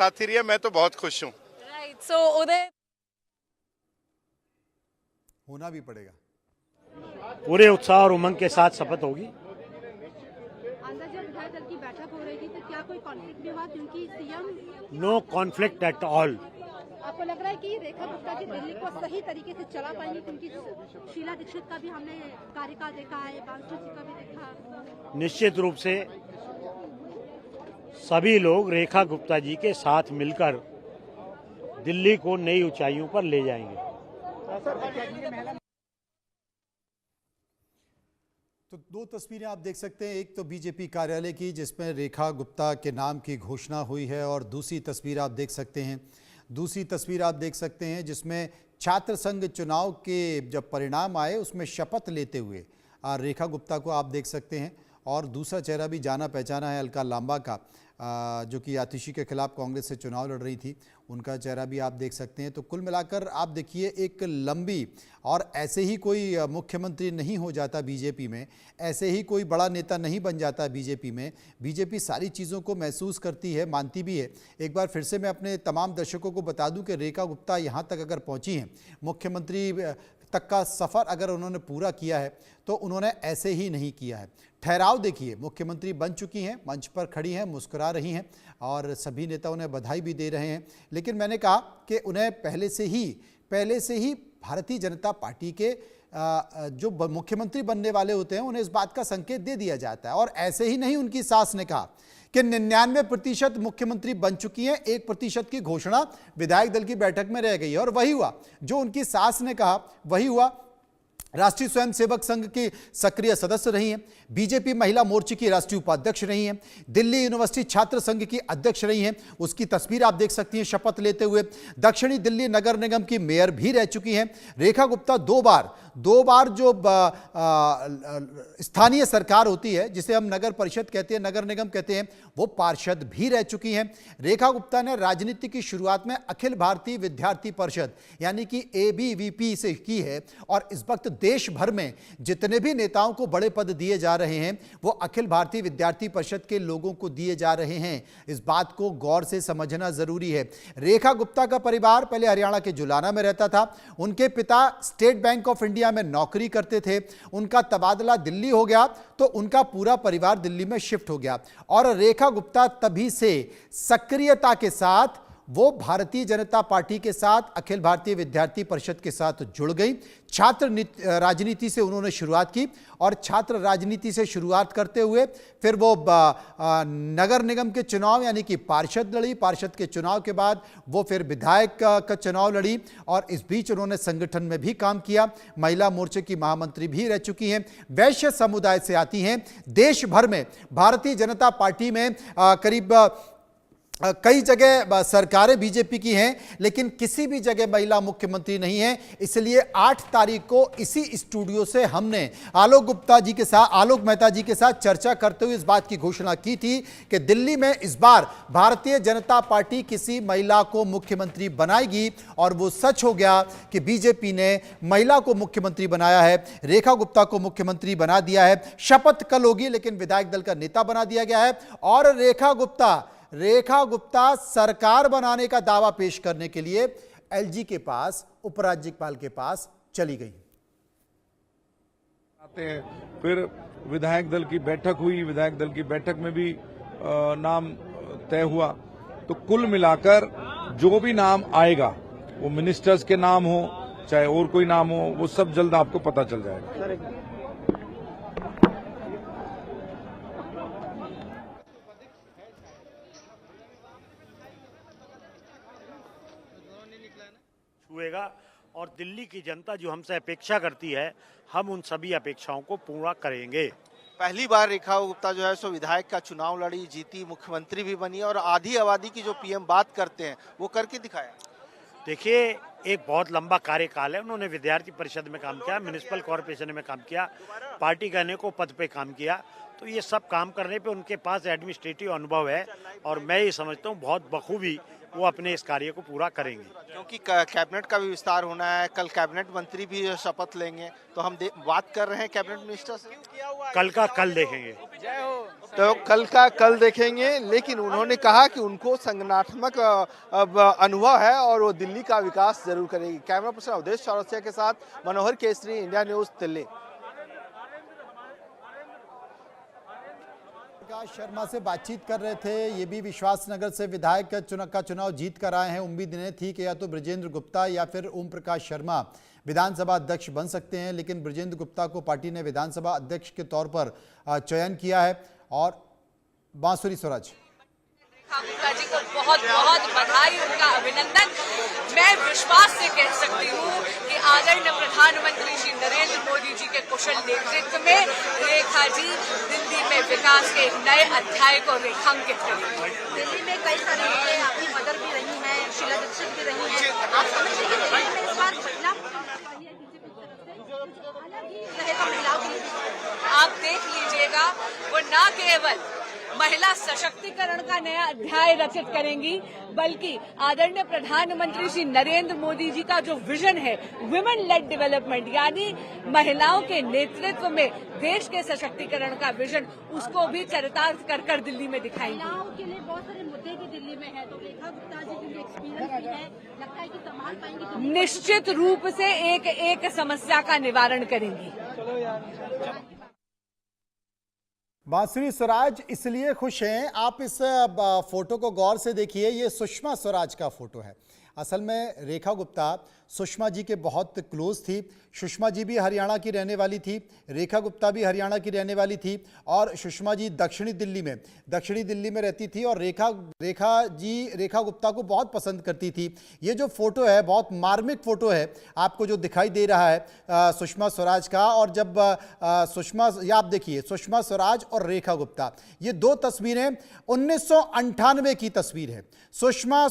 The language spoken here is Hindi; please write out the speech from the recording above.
साथ ही रही है, मैं तो बहुत खुश हूँ। राइट, सो उदय होना भी पड़ेगा। पूरे उत्साह और उमंग के साथ शपथ होगी। अंदर जब विधायक दल की बैठक हो रही थी तो क्या कोई कॉन्फ्लिक्ट भी हुआ, क्योंकि सीएम नो कॉन्फ्लिक्ट एट ऑल। आपको लग रहा है कि रेखा गुप्ता जी दिल्ली को सही तरीके से चला पाएंगी, क्योंकि शीला दीक्षित का भी हमने कार्यकाल देखा है, बांसुरी जी का भी देखा। निश्चित रूप से सभी लोग रेखा गुप्ता जी के साथ मिलकर दिल्ली को नई ऊंचाइयों पर ले जाएंगे। तो दो तस्वीरें आप देख सकते हैं, एक तो बीजेपी कार्यालय की जिसमें रेखा गुप्ता के नाम की घोषणा हुई है, और दूसरी तस्वीर आप देख सकते हैं जिसमें छात्र संघ चुनाव के जब परिणाम आए उसमें शपथ लेते हुए रेखा गुप्ता को आप देख सकते हैं। और दूसरा चेहरा भी जाना पहचाना है अलका लांबा का, जो कि आतिशी के खिलाफ कांग्रेस से चुनाव लड़ रही थी, उनका चेहरा भी आप देख सकते हैं। तो कुल मिलाकर आप देखिए एक लंबी, और ऐसे ही कोई मुख्यमंत्री नहीं हो जाता बीजेपी में, ऐसे ही कोई बड़ा नेता नहीं बन जाता बीजेपी में। बीजेपी सारी चीज़ों को महसूस करती है, मानती भी है। एक बार फिर से मैं अपने तमाम दर्शकों को बता दूं कि रेखा गुप्ता यहाँ तक अगर पहुँची हैं, मुख्यमंत्री तक का सफ़र अगर उन्होंने पूरा किया है तो उन्होंने ऐसे ही नहीं किया है। ठहराव देखिए, मुख्यमंत्री बन चुकी हैं, मंच पर खड़ी हैं, मुस्कुरा रही हैं और सभी नेता उन्हें बधाई भी दे रहे हैं। लेकिन मैंने कहा कि उन्हें पहले से ही भारतीय जनता पार्टी के जो मुख्यमंत्री बनने वाले होते हैं उन्हें इस बात का संकेत दे दिया जाता है। और ऐसे ही नहीं, उनकी सास ने कहा कि 99% मुख्यमंत्री बन चुकी हैं, 1% की घोषणा विधायक दल की बैठक में रह गई है। और वही हुआ जो उनकी सास ने कहा, वही हुआ। राष्ट्रीय स्वयंसेवक संघ की सक्रिय सदस्य रही हैं, बीजेपी महिला मोर्चे की राष्ट्रीय उपाध्यक्ष रही हैं, दिल्ली यूनिवर्सिटी छात्र संघ की अध्यक्ष रही हैं, उसकी तस्वीर आप देख सकती हैं शपथ लेते हुए। दक्षिणी दिल्ली नगर निगम की मेयर भी रह चुकी हैं। रेखा गुप्ता दो बार जो स्थानीय सरकार होती है, जिसे हम नगर परिषद कहते हैं, नगर निगम कहते हैं, वो पार्षद भी रह चुकी हैं। रेखा गुप्ता ने राजनीति की शुरुआत में अखिल भारतीय विद्यार्थी परिषद यानी कि ABVP से की है, और इस वक्त देश भर में जितने भी नेताओं को बड़े पद दिए जा रहे हैं वो अखिल भारतीय विद्यार्थी परिषद के लोगों को दिए जा रहे हैं। इस बात को गौर से समझना जरूरी है। रेखा गुप्ता का परिवार पहले हरियाणा के जुलाना में रहता था। उनके पिता स्टेट बैंक ऑफ इंडिया में नौकरी करते थे। उनका तबादला दिल्ली हो गया तो उनका पूरा परिवार दिल्ली में शिफ्ट हो गया, और रेखा गुप्ता तभी से सक्रियता के साथ वो भारतीय जनता पार्टी के साथ, अखिल भारतीय विद्यार्थी परिषद के साथ जुड़ गई। छात्र राजनीति से उन्होंने शुरुआत की, और छात्र राजनीति से शुरुआत करते हुए फिर वो नगर निगम के चुनाव यानी कि पार्षद लड़ी। पार्षद के चुनाव के बाद वो फिर विधायक का चुनाव लड़ी, और इस बीच उन्होंने संगठन में भी काम किया। महिला मोर्चे की महामंत्री भी रह चुकी हैं। वैश्य समुदाय से आती हैं। देश भर में भारतीय जनता पार्टी में करीब कई जगह सरकारें बीजेपी की हैं, लेकिन किसी भी जगह महिला मुख्यमंत्री नहीं है। इसलिए 8 तारीख को इसी स्टूडियो से हमने आलोक मेहता जी के साथ चर्चा करते हुए इस बात की घोषणा की थी कि दिल्ली में इस बार भारतीय जनता पार्टी किसी महिला को मुख्यमंत्री बनाएगी, और वो सच हो गया कि बीजेपी ने महिला को मुख्यमंत्री बनाया है, रेखा गुप्ता को मुख्यमंत्री बना दिया है। शपथ कल होगी, लेकिन विधायक दल का नेता बना दिया गया है, और रेखा गुप्ता सरकार बनाने का दावा पेश करने के लिए LG के पास, उपराज्यपाल के पास चली गई। आते हैं, फिर विधायक दल की बैठक हुई। विधायक दल की बैठक में भी नाम तय हुआ। तो कुल मिलाकर जो भी नाम आएगा, वो मिनिस्टर्स के नाम हो चाहे और कोई नाम हो, वो सब जल्द आपको पता चल जाएगा। हुएगा, और दिल्ली की जनता जो हमसे अपेक्षा करती है, हम उन सभी अपेक्षाओं को पूरा करेंगे। पहली बार रेखा गुप्ता जो है सो विधायक का चुनाव लड़ी, जीती, मुख्यमंत्री भी बनी, और आधी आबादी की जो PM बात करते हैं वो करके दिखाया। देखिए, एक बहुत लंबा कार्यकाल है। उन्होंने विद्यार्थी परिषद में काम किया, म्युनिसिपल कॉर्पोरेशन में काम किया, पार्टी के अनेकों पद पे काम किया। तो ये सब काम करने पे उनके पास एडमिनिस्ट्रेटिव अनुभव है, और मैं ये समझता हूँ बहुत बखूबी वो अपने इस कार्य को पूरा करेंगे। क्योंकि कैबिनेट का भी विस्तार होना है, कल कैबिनेट मंत्री भी शपथ लेंगे, तो हम बात कर रहे हैं कैबिनेट मिनिस्टर से। कल का कल देखेंगे। जय हो। तो कल का कल देखेंगे, लेकिन उन्होंने कहा कि उनको संगठनात्मक अनुभव है और वो दिल्ली का विकास जरूर करेगी। कैमरा पर्सन अवधेश चौरसिया के साथ मनोहर केसरी, इंडिया न्यूज, दिल्ली। प्रकाश शर्मा से बातचीत कर रहे थे। ये भी विश्वासनगर से विधायक का चुनाव जीत कर आए हैं। उम्मीद इन्हें थी कि या तो बृजेंद्र गुप्ता या फिर ओम प्रकाश शर्मा विधानसभा अध्यक्ष बन सकते हैं, लेकिन बृजेंद्र गुप्ता को पार्टी ने विधानसभा अध्यक्ष के तौर पर चयन किया है। और बांसुरी स्वराज, गुप्ता जी को बहुत बहुत बधाई, उनका अभिनंदन। मैं विश्वास से कह सकती हूँ कि आदरणीय प्रधानमंत्री श्री नरेंद्र मोदी जी के कुशल नेतृत्व में रेखा जी दिल्ली में विकास के एक नए अध्याय को रेखांकित करेंगी। दिल्ली में कई सारे मुद्दे, आपकी मदर भी रही हैं, शीला दीक्षित भी रही हैं, आप समझते हैं कि दिल्ली में इस बार महिला अलग ही रहेगा महिलाओं के लिए? आप देख लीजिएगा, वो न केवल महिला सशक्तिकरण का नया अध्याय रचित करेंगी, बल्कि आदरणीय प्रधानमंत्री श्री नरेंद्र मोदी जी का जो विजन है वुमेन लेड डेवलपमेंट, यानी महिलाओं के नेतृत्व में देश के सशक्तिकरण का विजन, उसको भी चरितार्थ कर कर दिल्ली में दिखाएंगी। महिलाओं के लिए बहुत सारे मुद्दे भी दिल्ली में है, तो रेखा गुप्ता जी की एक्सपीरियंस भी है, लगता है कि संभाल पाएंगी? निश्चित रूप से एक एक समस्या का निवारण करेंगी। बांसुरी स्वराज इसलिए खुश हैं, आप इस फोटो को गौर से देखिए, ये सुषमा स्वराज का फोटो है। असल में रेखा गुप्ता सुषमा जी के बहुत क्लोज थी। सुषमा जी भी हरियाणा की रहने वाली थी, रेखा गुप्ता भी हरियाणा की रहने वाली थी, और सुषमा जी दक्षिणी दिल्ली में रहती थी, और रेखा गुप्ता को बहुत पसंद करती थी। ये जो फोटो है बहुत मार्मिक फोटो है, आपको जो दिखाई दे रहा है सुषमा स्वराज का। और जब ये आप देखिए, सुषमा स्वराज और रेखा गुप्ता, ये दो तस्वीरें 1998 की तस्वीर है। सुषमा